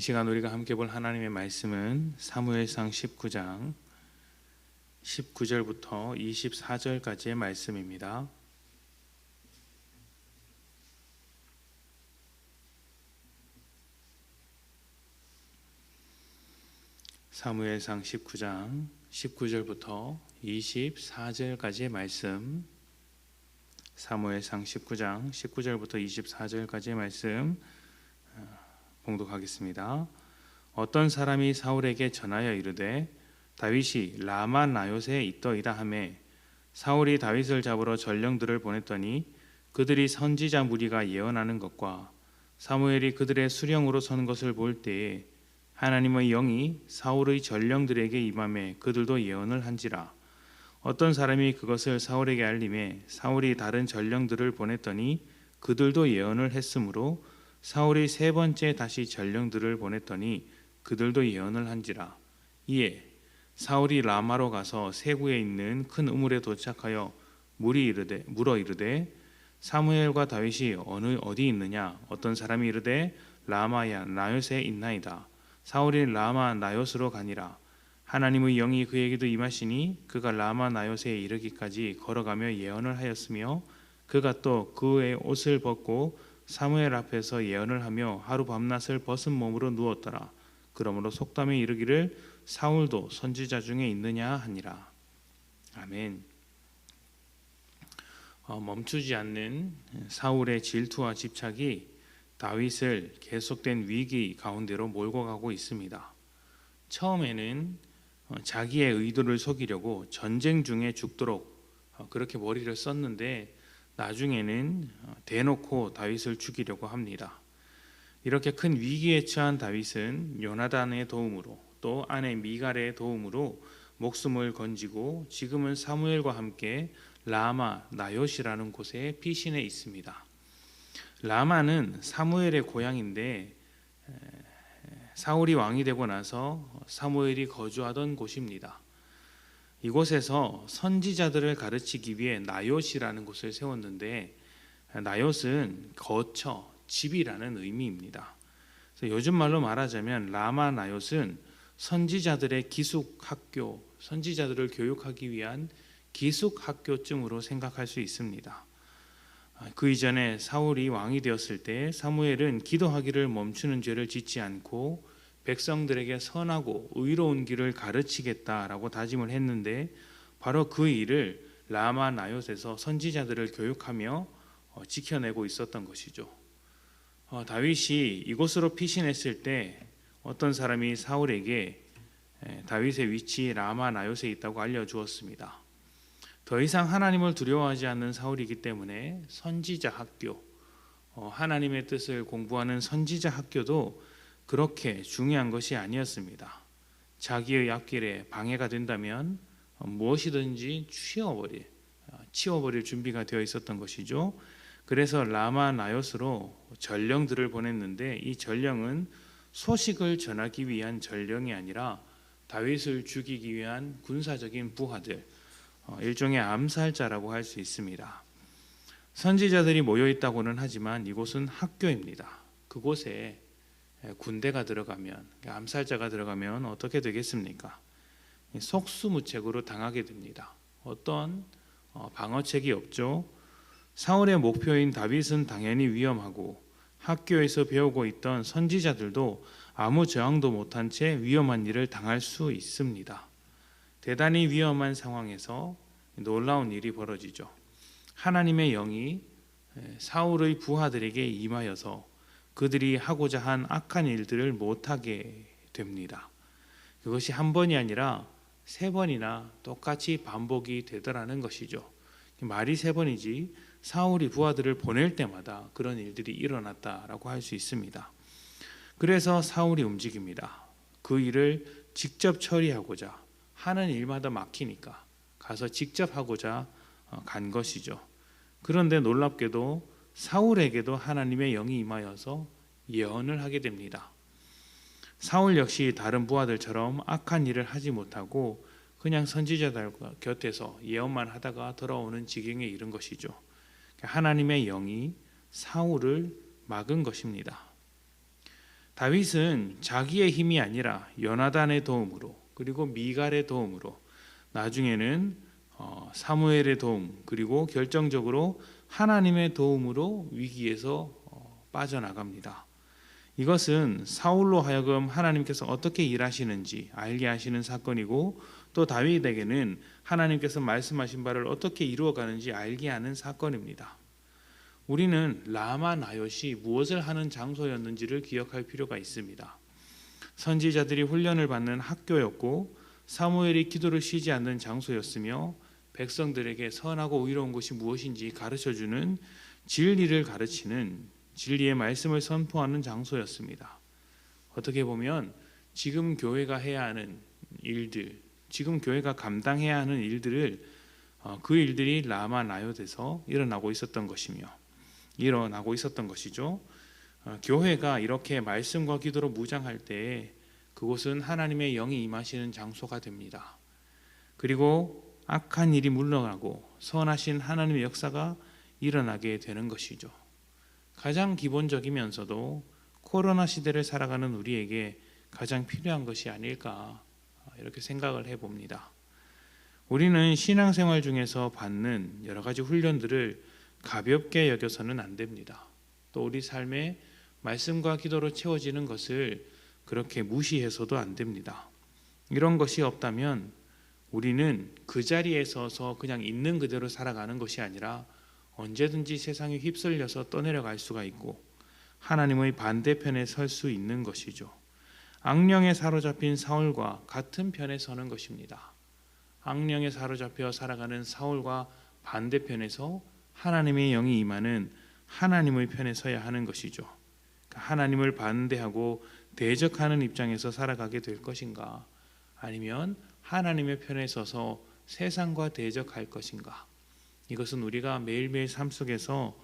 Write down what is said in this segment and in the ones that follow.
이 시간 우리가 함께 볼 하나님의 말씀은 사무엘상 19장 19절부터 24절까지의 말씀입니다. 사무엘상 19장 19절부터 24절까지의 말씀, 사무엘상 19장 19절부터 24절까지의 말씀 봉독하겠습니다. 어떤 사람이 사울에게 전하여 이르되 다윗이 라마 나요스에 있더이다 하매 사울이 다윗을 잡으러 전령들을 보냈더니 그들이 선지자 무리가 예언하는 것과 사무엘이 그들의 수령으로 선 것을 볼 때에 하나님의 영이 사울의 전령들에게 임하매 그들도 예언을 한지라. 어떤 사람이 그것을 사울에게 알림해 사울이 다른 전령들을 보냈더니 그들도 예언을 했으므로 사울이 세 번째 다시 전령들을 보냈더니 그들도 예언을 한지라. 이에 사울이 라마로 가서 세구에 있는 큰 우물에 도착하여 물어 이르되 사무엘과 다윗이 어디 있느냐? 어떤 사람이 이르되 라마 나요스에 있나이다. 사울이 라마 나요스로 가니라. 하나님의 영이 그에게도 임하시니 그가 라마 나요스에 이르기까지 걸어가며 예언을 하였으며 그가 또 그의 옷을 벗고 사무엘 앞에서 예언을 하며 하루 밤낮을 벗은 몸으로 누웠더라. 그러므로 속담에 이르기를 사울도 선지자 중에 있느냐 하니라. 아멘. 멈추지 않는 사울의 질투와 집착이 다윗을 계속된 위기 가운데로 몰고 가고 있습니다. 처음에는 자기의 의도를 속이려고 전쟁 중에 죽도록 그렇게 머리를 썼는데 나중에는 대놓고 다윗을 죽이려고 합니다. 이렇게 큰 위기에 처한 다윗은 요나단의 도움으로 또 아내 미갈의 도움으로 목숨을 건지고 지금은 사무엘과 함께 라마 나요시라는 곳에 피신해 있습니다. 라마는 사무엘의 고향인데 사울이 왕이 되고 나서 사무엘이 거주하던 곳입니다. 이곳에서 선지자들을 가르치기 위해 나요시라는 곳을 세웠는데 나요스는 거처, 집이라는 의미입니다. 그래서 요즘 말로 말하자면 라마 나요스는 선지자들의 기숙학교, 선지자들을 교육하기 위한 기숙학교쯤으로 생각할 수 있습니다. 그 이전에 사울이 왕이 되었을 때 사무엘은 기도하기를 멈추는 죄를 짓지 않고 백성들에게 선하고 의로운 길을 가르치겠다라고 다짐을 했는데 바로 그 일을 라마 나요스에서 선지자들을 교육하며 지켜내고 있었던 것이죠. 다윗이 이곳으로 피신했을 때 어떤 사람이 사울에게 다윗의 위치 라마 나요스에 있다고 알려주었습니다. 더 이상 하나님을 두려워하지 않는 사울이기 때문에 선지자 학교, 하나님의 뜻을 공부하는 선지자 학교도 그렇게 중요한 것이 아니었습니다. 자기의 앞길에 방해가 된다면 무엇이든지 치워버릴 준비가 되어 있었던 것이죠. 그래서 라마 나요스로 전령들을 보냈는데 이 전령은 소식을 전하기 위한 전령이 아니라 다윗을 죽이기 위한 군사적인 부하들, 일종의 암살자라고 할 수 있습니다. 선지자들이 모여 있다고는 하지만 이곳은 학교입니다. 그곳에 군대가 들어가면, 암살자가 들어가면 어떻게 되겠습니까? 속수무책으로 당하게 됩니다. 어떤 방어책이 없죠. 사울의 목표인 다윗은 당연히 위험하고 학교에서 배우고 있던 선지자들도 아무 저항도 못한 채 위험한 일을 당할 수 있습니다. 대단히 위험한 상황에서 놀라운 일이 벌어지죠. 하나님의 영이 사울의 부하들에게 임하여서 그들이 하고자 한 악한 일들을 못하게 됩니다. 그것이 한 번이 아니라 세 번이나 똑같이 반복이 되더라는 것이죠. 말이 세 번이지 사울이 부하들을 보낼 때마다 그런 일들이 일어났다라고 할 수 있습니다. 그래서 사울이 움직입니다. 그 일을 직접 처리하고자, 하는 일마다 막히니까 가서 직접 하고자 간 것이죠. 그런데 놀랍게도 사울에게도 하나님의 영이 임하여서 예언을 하게 됩니다. 사울 역시 다른 부하들처럼 악한 일을 하지 못하고 그냥 선지자들 곁에서 예언만 하다가 돌아오는 지경에 이른 것이죠. 하나님의 영이 사울을 막은 것입니다. 다윗은 자기의 힘이 아니라 요나단의 도움으로, 그리고 미갈의 도움으로, 나중에는 사무엘의 도움, 그리고 결정적으로 하나님의 도움으로 위기에서 빠져나갑니다. 이것은 사울로 하여금 하나님께서 어떻게 일하시는지 알게 하시는 사건이고, 또 다윗에게는 하나님께서 말씀하신 바를 어떻게 이루어가는지 알게 하는 사건입니다. 우리는 라마 나요시 무엇을 하는 장소였는지를 기억할 필요가 있습니다. 선지자들이 훈련을 받는 학교였고, 사무엘이 기도를 쉬지 않는 장소였으며, 백성들에게 선하고 의로운 것이 무엇인지 가르쳐주는, 진리를 가르치는, 진리의 말씀을 선포하는 장소였습니다. 어떻게 보면 지금 교회가 해야 하는 일들, 지금 교회가 감당해야 하는 일들을 그 일들이 라마 나요트에서 일어나고 있었던 것이죠. 교회가 이렇게 말씀과 기도로 무장할 때에 그곳은 하나님의 영이 임하시는 장소가 됩니다. 그리고 악한 일이 물러가고 선하신 하나님의 역사가 일어나게 되는 것이죠. 가장 기본적이면서도 코로나 시대를 살아가는 우리에게 가장 필요한 것이 아닐까, 이렇게 생각을 해봅니다. 우리는 신앙생활 중에서 받는 여러 가지 훈련들을 가볍게 여겨서는 안 됩니다. 또 우리 삶에 말씀과 기도로 채워지는 것을 그렇게 무시해서도 안 됩니다. 이런 것이 없다면 우리는 그 자리에 서서 그냥 있는 그대로 살아가는 것이 아니라 언제든지 세상에 휩쓸려서 떠내려갈 수가 있고 하나님의 반대편에 설 수 있는 것이죠. 악령에 사로잡힌 사울과 같은 편에 서는 것입니다. 악령에 사로잡혀 살아가는 사울과 반대편에서 하나님의 영이 임하는 하나님의 편에 서야 하는 것이죠. 하나님을 반대하고 대적하는 입장에서 살아가게 될 것인가, 아니면 하나님의 편에 서서 세상과 대적할 것인가. 이것은 우리가 매일매일 삶 속에서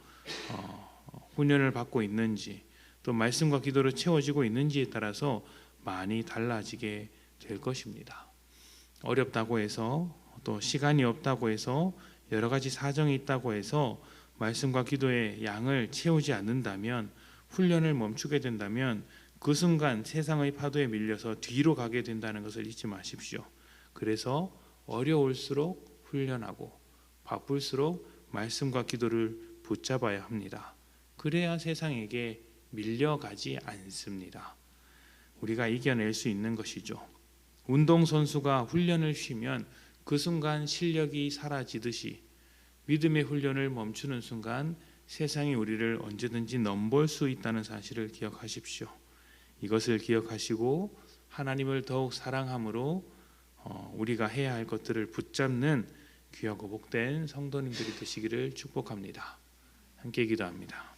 훈련을 받고 있는지, 또 말씀과 기도로 채워지고 있는지에 따라서 많이 달라지게 될 것입니다. 어렵다고 해서, 또 시간이 없다고 해서, 여러 가지 사정이 있다고 해서 말씀과 기도의 양을 채우지 않는다면, 훈련을 멈추게 된다면 그 순간 세상의 파도에 밀려서 뒤로 가게 된다는 것을 잊지 마십시오. 그래서 어려울수록 훈련하고 바쁠수록 말씀과 기도를 붙잡아야 합니다. 그래야 세상에게 밀려가지 않습니다. 우리가 이겨낼 수 있는 것이죠. 운동선수가 훈련을 쉬면 그 순간 실력이 사라지듯이 믿음의 훈련을 멈추는 순간 세상이 우리를 언제든지 넘볼 수 있다는 사실을 기억하십시오. 이것을 기억하시고 하나님을 더욱 사랑함으로 우리가 해야 할 것들을 붙잡는 귀하고 복된 성도님들이 되시기를 축복합니다. 함께 기도합니다.